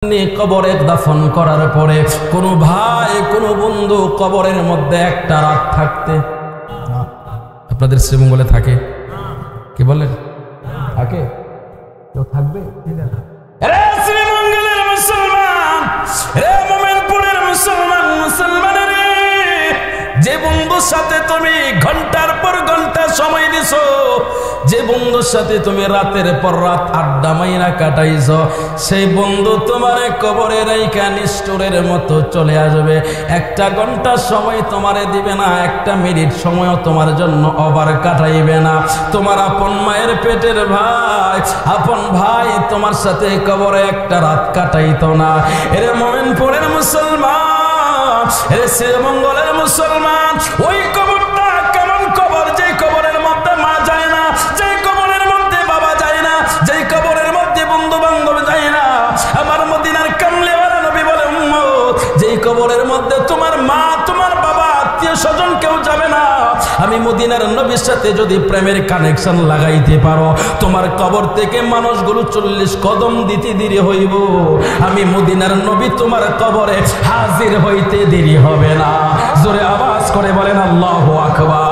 কবরে দাফন করার পরে কোনো ভাই কোনো বন্ধু কবরের মধ্যে একটা রাত থাকতে আপনাদের শ্রীমঙ্গলে থাকে কি বলেন থাকে কেউ থাকবে রে শ্রীমঙ্গলের মুসলমান রে মোমেনপুরের মুসলমান মুসলমানের যে বন্ধুর সাথে তুমি ঘন্টার পর ঘন্টা সময় দিছো যে বন্ধুর সাথে তুমি রাতের পর রাত আড্ডা মাইরা কাটাইছো সেই বন্ধু তোমারে কবরে রাইখা নিষ্ঠুরের মতো চলে আসবে একটা ঘন্টা সময় তোমারে দিবে না একটা মিনিট সময়ও তোমার জন্য ওভার কাটাইবে না তোমার আপন মায়ের পেটের ভাই আপন ভাই তোমার সাথে কবরে একটা রাত কাটাইতো না এরে মোমেনপুরের মুসলমান এরে শ্রীমঙ্গলের মুসলমান ওই কবরটা কেমন কবর যে কবরের মধ্যে মা যায় না যে কবরের মধ্যে বাবা যায় না যে কবরের মধ্যে বন্ধু বান্ধব যায় না আমার মদিনার কামলিওয়ালা নবী বলে উম্মত যে কবরের মধ্যে তোমার মা তোমার বাবা আত্মীয় স্বজন কেউ যাবে না আমি মদিনার নবীর সাথে যদি প্রেমের কানেকশন লাগাইতে পারো তোমার কবর থেকে মানুষগুলো 40 কদম দিতে দেরি হইব আমি মদিনার নবী তোমার কবরে হাজির হইতে দেরি হবে না জোরে আওয়াজ করে বলেন আল্লাহু আকবার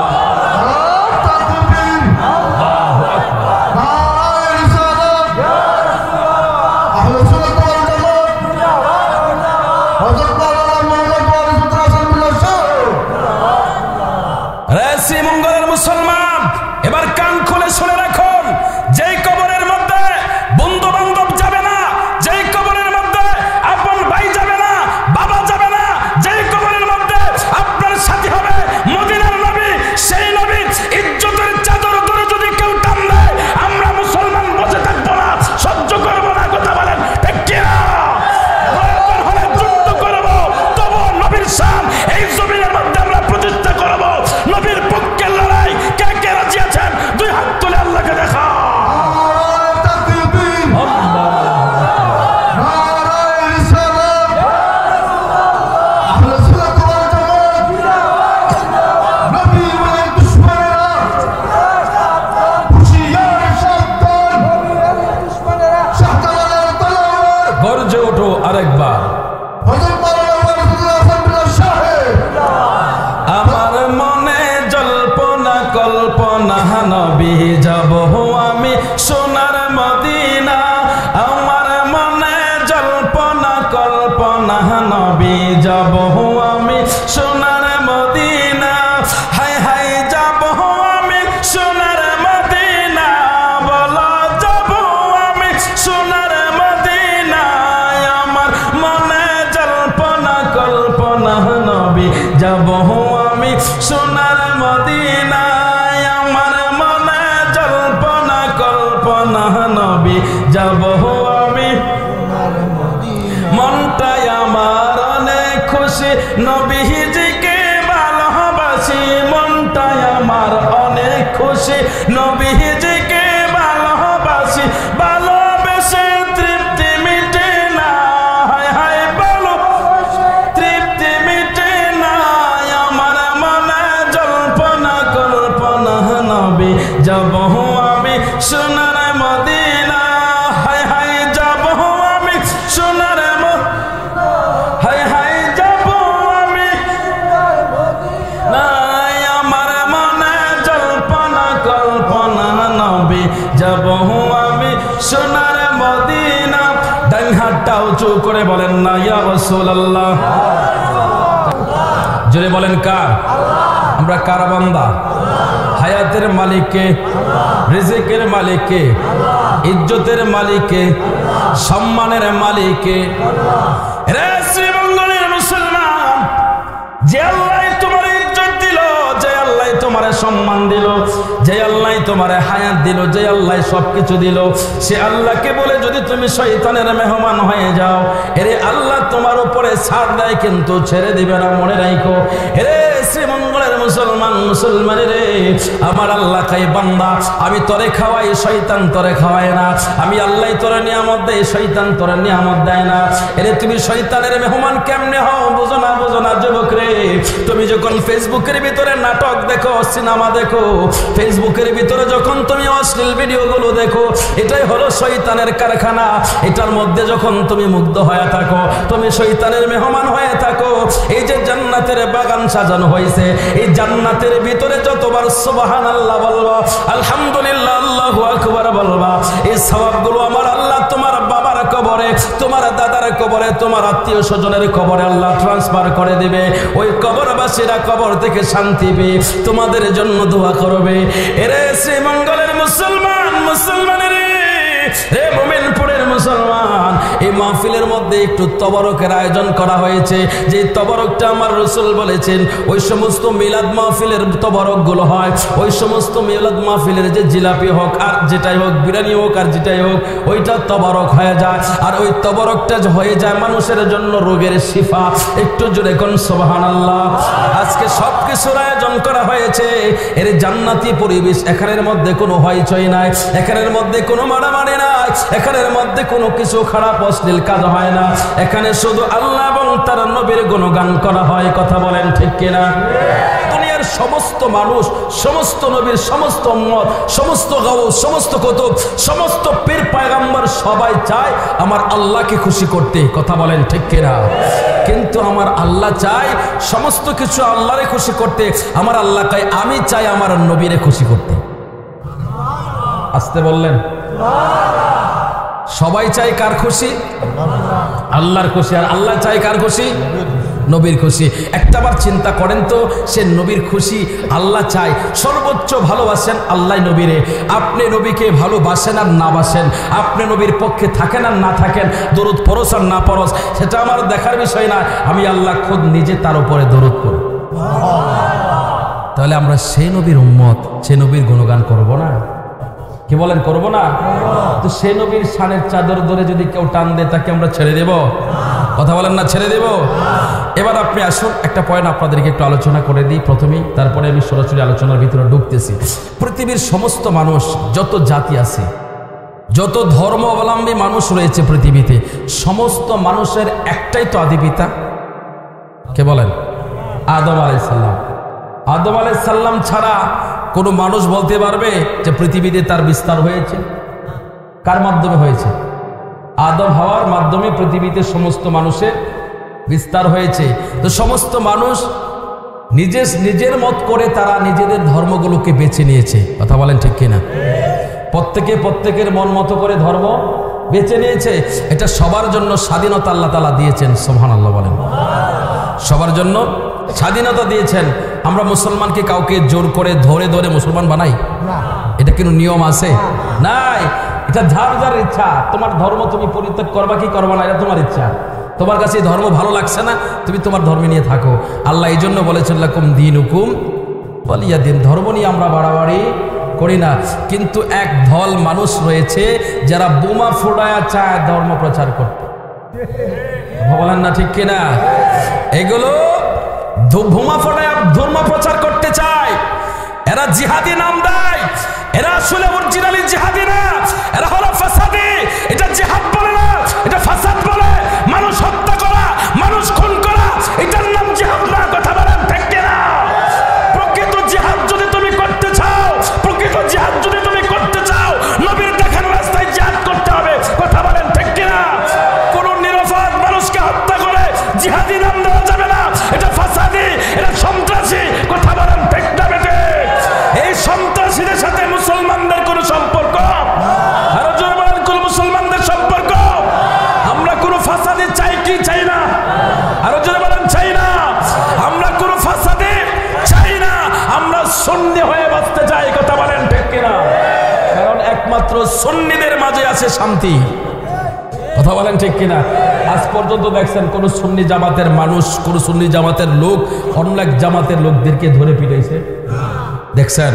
শ্রীমঙ্গলের মুসলমান এবার কান খুলে শুনে রাখুন যেই কবরের মধ্যে বন্ধু বান্ধব যাবে না যেই কবরের মধ্যে আপন ভাই যাবে না বাবা যাবে না যেই কবরের মধ্যে আপনার সাথী হবে মদিনার নবী সেই নবীর ইজ্জতের চাদর ধরে যদি কেউ টান দেয় আমরা মুসলমান বসে থাকবো না সহ্য করবো না কথা বলেন ঠিক কিনা দরকার হলে যুদ্ধ করবো তবু নবীর শান এই জমিনের মধ্যে আমরা প্রতিষ্ঠা করবো নবীর পক্ষে লড়াই কে কে রাজি আছেন দুই হাত তুলে আল্লাহকে দেখা গর্জে ওঠো আরেকবার আমার মনে জল্পনা কল্পনা নবী যাব আমি সোনার মদিনা আমার মনে জল্পনা কল্পনা নবী যাব আমি সোনার মদিনা হায় হায় যাব আমি সোনার মদিনা বলো যাব আমি সোনার মদিনা আমার মনে জল্পনা কল্পনা নবী যাব আমি সোনার মদিনায় আমার মনে জল্পনা কল্পনা নবী যাব আমি মনটাই আমার অনেক খুশি নবীজিকে ভালোবাসি মনটাই আমার অনেক খুশি নবীজিকে ভালোবাসি ভালোবেসে তৃপ্তি মিটে না হায় হায় বলো তৃপ্তি মিটে না আমার মনে জল্পনা কল্পনা নবী যাব আমি সোনার মদিনা হায় হায় যাব আমি সোনার হায় হায় যাব আমি নাই আমার মনে জল্পনা কল্পনা নবী যাব আমি সোনার মদিনা ডান হাতটা উঁচু করে বলেন না ইয়া রাসূলুল্লাহ জোরে বলেন কার আমরা কার বান্দা হায়াতের মালিককে রিজিকের মালিককে ইজ্জতের মালিককে সম্মানের মালিককে রে শ্রীমঙ্গলের মুসলমান যে আল্লাহ তোমার ইজ্জত দিল যে আল্লাহ তোমার সম্মান দিল যে আল্লাহ তোমার হায়াত দিল যে আল্লাহ সবকিছু দিল সে আল্লাহকে বলে যদি তুমি শয়তানের মেহমান হয়ে যাও এরে আল্লাহ তোমার উপরে ছাড় দেয় কিন্তু ছেড়ে দিবে না মনে রাখো এরে শ্রীমঙ্গলের মুসলমান মুসলমানে রে, আমার আল্লাহ কয় বান্দা আমি তোরে খাওয়াই, শয়তান তোরে খাওয়ায় না। আমি আল্লাহ তোরে নিয়ামত দেয়, শয়তান তোরে নিয়ামত দেয় না। এরে তুমি শয়তানের মেহমান কেমনে হও? বুঝো না, বুঝো না যুবক রে। তুমি যখন ফেসবুকের ভিতরে নাটক দেখো, সিনেমা দেখো, ফেসবুকের ভিতরে যখন তুমি অশ্লীল ভিডিওগুলো দেখো, এটাই হলো শয়তানের কারখানা। এটার মধ্যে যখন তুমি মুগ্ধ হয়ে থাকো, তুমি শয়তানের মেহমান হয়ে থাকো। এই যে জান্নাতের বাগান সাজানো হয়েছে, এই জান্নাতের ভিতরে যতবার সুবহানাল্লাহ বলবা, আলহামদুলিল্লাহ, আল্লাহু আকবার বলবা, এই সওয়াবগুলো আমার আল্লাহ তোমার বাবার কবরে, তোমার দাদার কবরে, তোমার আত্মীয় স্বজনের কবরে আল্লাহ ট্রান্সফার করে দেবে। ওই কবরবাসীরা কবর থেকে শান্তি পেয়ে তোমাদের জন্য দোয়া করবে। এরে শ্রীমঙ্গলের মুসলমান, মুসলমানের রে মোমিনপুরের মুসলমান, এই মাহফিলের মধ্যে একটু তবরকের আয়োজন করা হয়েছে। যে তবরকটা আমার রাসূল বলেছেন, ওই সমস্ত মিলাদ মাহফিলের তবরক গুলো হয়, ওই সমস্ত মিলাদ মাহফিলের যে জিলাপি হোক আর যেটাই হোক, বিরিয়ানি হোক আর যেটাই হোক, ওইটা তবরক হয়ে যায়। আর ওই তবরকটা হয়ে যায় মানুষের জন্য রোগের শিফা। একটু জোরে কোন সুবহানাল্লাহ। আজকে সবকিছুর আয়োজন করা হয়েছে। এর জান্নাতি পরিবেশ, এখানের মধ্যে কোনো হইচই নাই, এখানের মধ্যে কোনো মারামারি নাই, এখানের মধ্যে কোনো কিছু খারাপ অশ্লীল কাজ হয় না। এখানে শুধু আল্লাহ এবং তার নবীর গুণগান করা হয়। কথা বলেন ঠিক কিনা? দুনিয়ার সমস্ত মানুষ, সমস্ত নবীর সমস্ত উম্মত, সমস্ত গাউস, সমস্ত কুতুব, সমস্ত পীর পয়গম্বর সবাই চায় আমার আল্লাহকে খুশি করতে। কথা বলেন ঠিক কিনা? কিন্তু আমার আল্লাহ চায় সমস্ত কিছু আল্লাহরে খুশি করতে। আমার আল্লাহ কয় আমি চাই আমার নবীরে খুশি করতে। আসতে বললেন। সবাই চাই কার খুশি? আল্লাহর খুশি। আর আল্লাহ চাই কার খুশি? নবীর খুশি। একটাবার চিন্তা করেন তো, সে নবীর খুশি আল্লাহ চাই, সর্বোচ্চ ভালোবাসেন আল্লাহ নবীরে। আপনি নবীকে ভালোবাসেন আর না বাসেন, আপনি নবীর পক্ষে থাকেন আর না থাকেন, দরুদ পরশ আর না পরশ, সেটা আমার দেখার বিষয় না। আমি আল্লাহ খুদ নিজে তার উপরে দরুদ পড়ি। তাহলে আমরা সেই নবীর উম্মত, সে নবীর গুণগান করব না? কি বলেন, করব না? তো সে নবীর শানের চাদর ধরে যদি কেউ টান দেয়, তাকে আমরা ছেড়ে দেব? কথা বলেন না, ছেড়ে দেব? এবার আপনি আসুন, একটা পয়েন্ট আপনাদেরকে একটু আলোচনা করে দিই প্রথমেই, তারপরে আমি সরাসরি আলোচনার ভিতরে ঢুকতেছি। পৃথিবীর সমস্ত মানুষ, যত জাতি আছে, যত ধর্ম অবলম্বী মানুষ রয়েছে পৃথিবীতে, সমস্ত মানুষের একটাই তো আদি পিতা। কে বলেন? আদম আলাইহিস সালাম। আদম আলাইহিস সালাম ছাড়া কোনো মানুষ বলতে পারবে যে পৃথিবীতে তার বিস্তার হয়েছে? কার মাধ্যমে হয়েছে? আদম হাওয়ার মাধ্যমে পৃথিবীতে সমস্ত মানুষের বিস্তার হয়েছে। তো সমস্ত মানুষ নিজের মত করে তারা নিজেদের ধর্মগুলোকে বেছে নিয়েছে। কথা বলেন ঠিক কিনা? প্রত্যেকের মন মতো করে ধর্ম বেছে নিয়েছে। এটা সবার জন্য স্বাধীনতা আল্লাহ তাআলা দিয়েছেন। সুবহানাল্লাহ বলেন। সবার জন্য স্বাধীনতা দিয়েছেন। আমরা মুসলমানকে কাউকে জোর করে ধরে ধরে মুসলমান বানাই? এটা কোনো নিয়ম আছে? নাই। এটা যার যার ইচ্ছা। তোমার ধর্ম তুমি পরিত্যাগ করবা কি করবা না, এটা তোমার ইচ্ছা। তোমার কাছে এই ধর্ম ভালো লাগছে না, তুমি তোমার ধর্মে নিয়ে থাকো। আল্লাহ এই জন্য বলেছেন লাকুম দীনুকুম ওয়ালিয়া দিন। ধর্ম নিয়ে আমরা বাড়াবাড়ি করি না। কিন্তু এক দল মানুষ রয়েছে যারা বোমা ফোড়ায়া চায় ধর্ম প্রচার করতে। বলেন না ঠিক কিনা? এগুলো বোমা ফোড়ায়া ধর্ম প্রচার করতে চায়। এরা জিহাদি নাম দেয়, এরা আসলে অরিজিনালি জিহাদি না, এরা হলো ফাসাদি। এটা জিহাদ বলে না, এটা ফাসাদ বলে। মানুষ হত্যা করা, মানুষ খুন করা, এটার নাম জিহাদ না। কথা বলেন ঠিক কিনা? প্রকৃত জিহাদ যদি তুমি করতে চাও, প্রকৃত জিহাদ যদি তুমি করতে চাও, নবীর দেখানো রাস্তায় জিহাদ করতে হবে। কথা বলেন ঠিক কিনা? কোন নিরপরাধ মানুষকে হত্যা করে জিহাদি নাম দেওয়া যাবে না। এটা ফাসাদি, এটা সন্ত্রাসী। কথা বলেন ঠিক না বেটে? এই সন্ত্রাসীদের সাথে মুসলমানদের কোনো সম্পর্ক? আরো জোরে বলেন, কোন মুসলমানদের সম্পর্ক? আমরা কোনো ফাসাদি চাই কি চাই না? আরো জোরে বলেন, চাই না। আমরা কোনো ফাসাদি চাই না। আমরা সুন্নি হয়ে বাঁচতে চাই। কথা বলেন ঠিক কিনা? কারণ একমাত্র সুন্নিদের মাঝে আছে শান্তি। কথা বলেন ঠিক কিনা? আজ পর্যন্ত দেখছেন কোন সুন্নি জামাতের মানুষ, কোন সুন্নি জামাতের লোক অন্য এক জামাতের লোকদেরকে ধরে পিটাইছে? দেখছেন?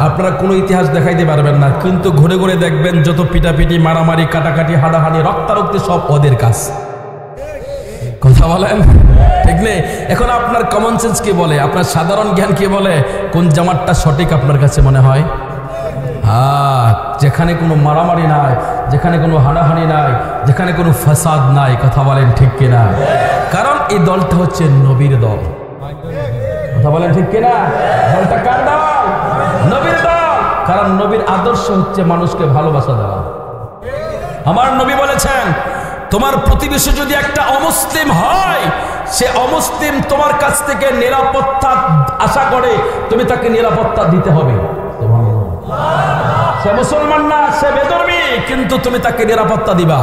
আপনারা কোনো ইতিহাস দেখাইতে পারবেন না, কিন্তু ঘুরে ঘুরে দেখবেন যত পিটাপিটি, মারামারি, কাটাকাটি, হাডাহাডি, রক্তারক্তি সব ওদের কাজ। কথা বলেন ঠিক নেই। এখন আপনার কমন সেন্স কি বলে, আপনার সাধারণ জ্ঞান কি বলে, কোন জামাতটা সঠিক আপনার কাছে মনে হয়? যেখানে কোনো মারামারি নাই, যেখানে কোনো হানাহানি নাই, যেখানে কোনো ফাসাদ নাই, কথা বলেন ঠিক কিনা? কারণ এই দলটা হচ্ছে নবীর দল, কথা বলেন ঠিক কিনা? দলটা কার দল? নবীর দল। কারণ নবীর আদর্শ হচ্ছে মানুষকে ভালোবাসা দেওয়া। আমার নবী বলেছেন, তোমার প্রতিবেশী যদি একটা অমুসলিম হয়, সে অমুসলিম তোমার কাছ থেকে নিরাপত্তা আশা করে, তুমি তাকে নিরাপত্তা দিতে হবে। সে মুসলমান না, সে বেধর্মী, কিন্তু তুমি তাকে নিরাপত্তা দিবা,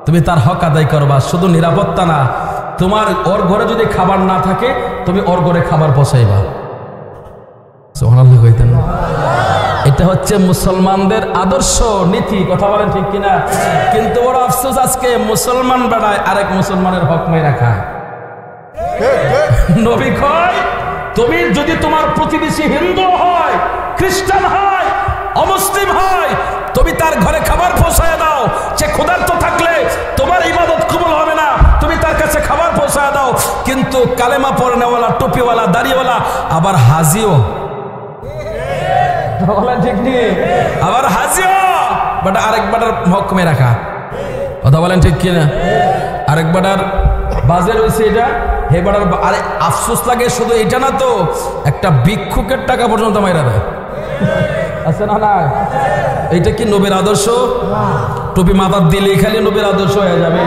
তুমি তার হক আদায় করবা। শুধু নিরাপত্তা না, তোমার ওর ঘরে যদি খাবার না থাকে, তুমি ওর ঘরে খাবার পৌঁছাইবা। সুবহানাল্লাহ কইতেন না? এটা হচ্ছে মুসলমানদের আদর্শ নীতি, কথা বলেন ঠিক কিনা? কিন্তু বড় আফসোস, আজকে মুসলমান বেড়ায় আরেক মুসলমানের হক মাইরা খায়। নবী কয়, তুমি যদি তোমার প্রতিবেশী হিন্দু হয়, খ্রিস্টান হয়, অমুসলিম হয়, তুমি তার ঘরে খাবার পৌঁছায় দাও। সে ক্ষুধার্ত থাকলে তোমার ইবাদত কবুল হবে না, তুমি তার কাছে খাবার পৌঁছায় দাও। কিন্তু কালেমা পড়নেওয়ালা, টুপিওয়ালা, দাড়িওয়ালা, আবার হাজিও, ঠিক নেই, আবার হাজিও বাট আরেক বাটার হকমে রাখা, কথা বলেন ঠিক কিনা? আরেক বাটার বাজের হয়েছে এটা, হে বাটার। আরে আফসোস লাগে, শুধু এটা না তো, একটা ভিক্ষুকের টাকা পর্যন্ত মাইরা দেয়, আছে না? না, এইটা কি নবীর আদর্শ? টুপি মাথার দিলে খালি নবীর আদর্শ হয়ে যাবে?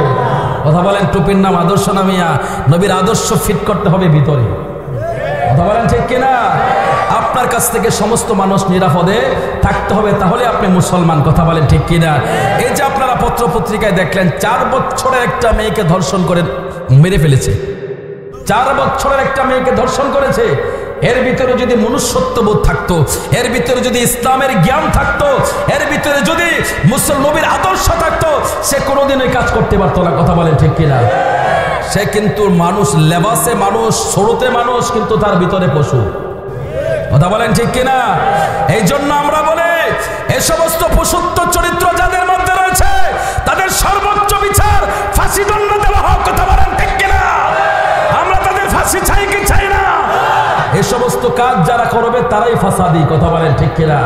কথা বলেন, টুপির নাম আদর্শ নামিয়া, নবীর আদর্শ ফিট করতে হবে ভিতরে, কথা বলেন ঠিক কিনা? আপনার কাছ থেকে সমস্ত মানুষ নিরাপদে থাকতে হবে, তাহলে আপনি মুসলমান, কথা বলেন ঠিক কিনা? এই যে আপনারা পত্র পত্রিকায় দেখলেন, 4 বছরের একটা মেয়েকে ধর্ষণ করে মেরে ফেলেছে, 4 বছরের একটা মেয়েকে ধর্ষণ করেছে। এর ভিতরে যদি মনুষ্যত্ববোধ থাকতো, এর ভিতরে যদি ইসলামের জ্ঞান থাকতো, এর ভিতরে যদি নবীর আদর্শ থাকতো, সে কোনোদিন ওই কাজ করতে পারতো না, কথা বলেন ঠিক কিনা? সে কিন্তু মানুষ, লেবাসে মানুষ, শুরুতে মানুষ, কিন্তু তার ভিতরে পশু, কথা বলেন ঠিক কিনা? এই জন্য আমরা বলি, এই সমস্ত পশুত্ব চরিত্র যাদের মধ্যে রয়েছে, তাদের সর্বোচ্চ বিচার ফাঁসিদণ্ড দেওয়া হোক, কথা বলেন ঠিক কিনা? আমরা তাদের ফাঁসি চাই কি চাই না? এই সমস্ত কাজ যারা করবে তারাই ফাসাদি, কথা বলেন ঠিক কিনা?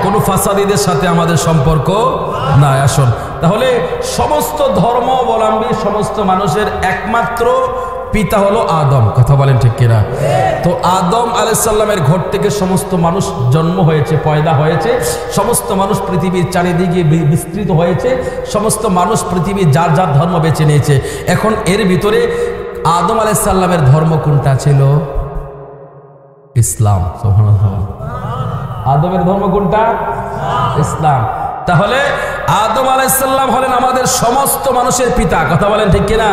কোনো ফাসাদিদের সাথে আমাদের সম্পর্ক নাই। আসুন তাহলে, সমস্ত ধর্মাবলম্বী সমস্ত মানুষের একমাত্র পিতা হলো আদম, কথা বলেন ঠিক কিনা? তো আদম আলাইহিস সালামের ঘর থেকে সমস্ত মানুষ জন্ম হয়েছে, পয়দা হয়েছে, সমস্ত মানুষ পৃথিবীর চারিদিকে বিস্তৃত হয়েছে, সমস্ত মানুষ পৃথিবীর যার যার ধর্ম বেছে নিয়েছে। এখন এর ভিতরে আদম আলাইহিস সালামের ধর্ম কোনটা ছিল? ইসলাম। আদমের ধর্ম কোনটা? ইসলাম। তাহলে আদম আলাইহিস সালাম হলেন আমাদের সমস্ত মানুষের পিতা, কথা বলেন ঠিক কিনা?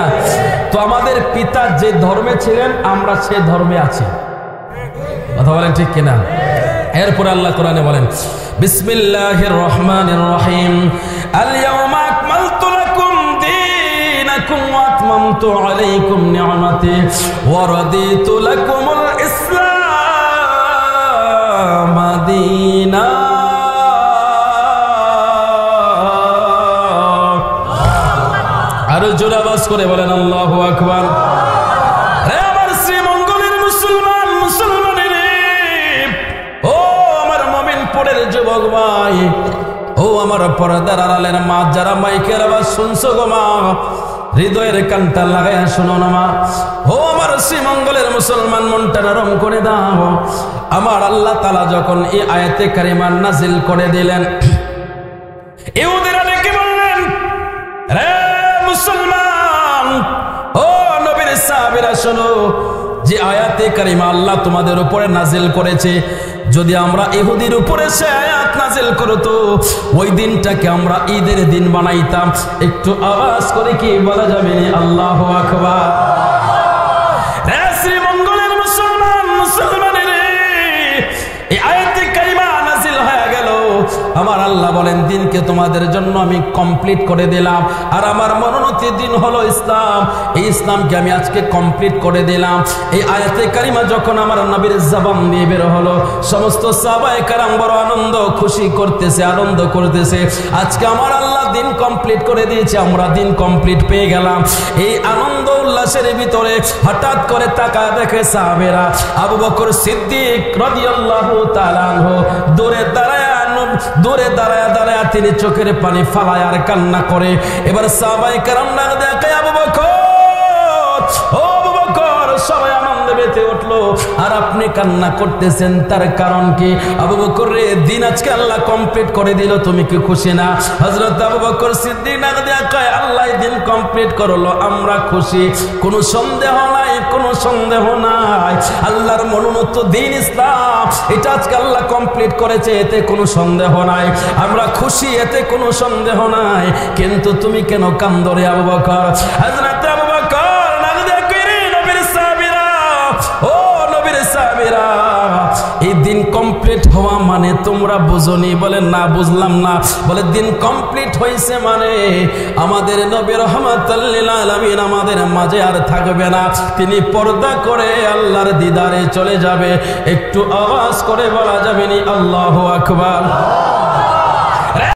তো আমাদের পিতা যে ধর্মে ছিলেন, আমরা সে ধর্মে আছি, কথা বলেন ঠিক কিনা? এরপরে আল্লাহ কোরআনে বলেন, বিসমিল্লাহির রহমানির রহিম, আল ইয়াউমা আকমালতু লাকুম দীনাকুম ওয়া আতমামতু আলাইকুম নি'মাতি ওয়া রাদিতু লাকুমুল ইসলাম দীনা। আরো জোরে আওয়াজ করে বলেন আল্লাহু আকবার। হে আমার শ্রীমঙ্গলের মুসলমান, মুসলমানের, ও আমার মুমিনপুরের যুবক ভাই, ও আমার পর্দার আড়ালের মা, যারা মাইকের আওয়াজ শুনছো গো মা, হৃদয়ের কানটা লাগাইয়া শোনো না মা। ও আমার শ্রীমঙ্গলের মুসলমান, মনটা নরম করে দাও। আমার আল্লাহ তাআলা যখন এই আয়াতে কারিমা নাজিল করে দিলেন, ইহুদিরা ডেকে বললেন, রে মুসলমান, ও নবীর সাহাবীরা শোনো, যে আয়াতে কারিমা আল্লাহ তোমাদের উপরে নাজিল করেছে, যদি আমরা ইহুদির উপরে সে আয়াত নাজিল করতো, ওই দিনটাকে আমরা ঈদের দিন বানাইতাম। একটু আওয়াজ করে কি বলা যাবে? আল্লাহু আকবার। শ্রীমঙ্গলের মুসলমান, মুসলমানের, এই আয়াতে কারিমা নাজিল হয়ে গেল। আমার আল্লাহ আল্লাহ বলেন দিনকে তোমাদের জন্য আমি কমপ্লিট করে দিলাম। আর আমার মনোনীত দিন হলো ইসলাম, এই ইসলামকে আমি আজকে কমপ্লিট করে দিলাম। এই আয়াতে কারিমা যখন আমার নবীর জবান দিয়ে বের হলো, সমস্ত সাহাবায়ে কেরাম বড় আনন্দ খুশি করতেছে, আনন্দ করতেছে। আজকে আমার আল্লাহ দিন কমপ্লিট করে দিয়েছে, আমরা দিন কমপ্লিট পেয়ে গেলাম। এই আনন্দ উল্লাসের ভিতরে হঠাৎ করে তাকায় দেখে সাহাবেরা আবু বকর সিদ্দিক রাদিয়াল্লাহু তাআলা আনহু দূরে দাঁড়ায়া তিনি চোখের পানি ফালায় আর কান্না করে। এবার সাহাবায়ে কেরাম দেখে আবু বকর, ও আবু বকর, সবাই আনন্দে মেতে উঠলো আর আপনি কান্না করতেছেন, তার কারণ কি? আবু বকর রে, দিন আজকে আল্লাহ কমপ্লিট করে দিল, তুমি কি খুশি না? হযরত আবু বকর সিদ্দিক কয় আল্লাহ দিন কমপ্লিট করলো, আমরা খুশি, কোনো সন্দেহ নাই, কোনো সন্দেহ নাই। আল্লাহর মনোনীত দিন ইসলাম, এটা আজকে আল্লাহ কমপ্লিট করেছে, এতে কোনো সন্দেহ নাই, আমরা খুশি, এতে কোনো সন্দেহ নাই। কিন্তু তুমি কেন কান্দো রে আবু বকর? হযরত আবু বকর এই দিন কমপ্লিট হওয়া মানে তোমরা বুঝনি? বলে না, বুঝলাম না। বলে দিন কমপ্লিট হয়েছে মানে আমাদের নবী রাহমাতুল লিল আলামিন আমাদের মাঝে আর থাকবে না, তিনি পর্দা করে আল্লাহর দিদারে চলে যাবে। একটু আওয়াজ করে বলা যাবে নি আল্লাহু আকবার?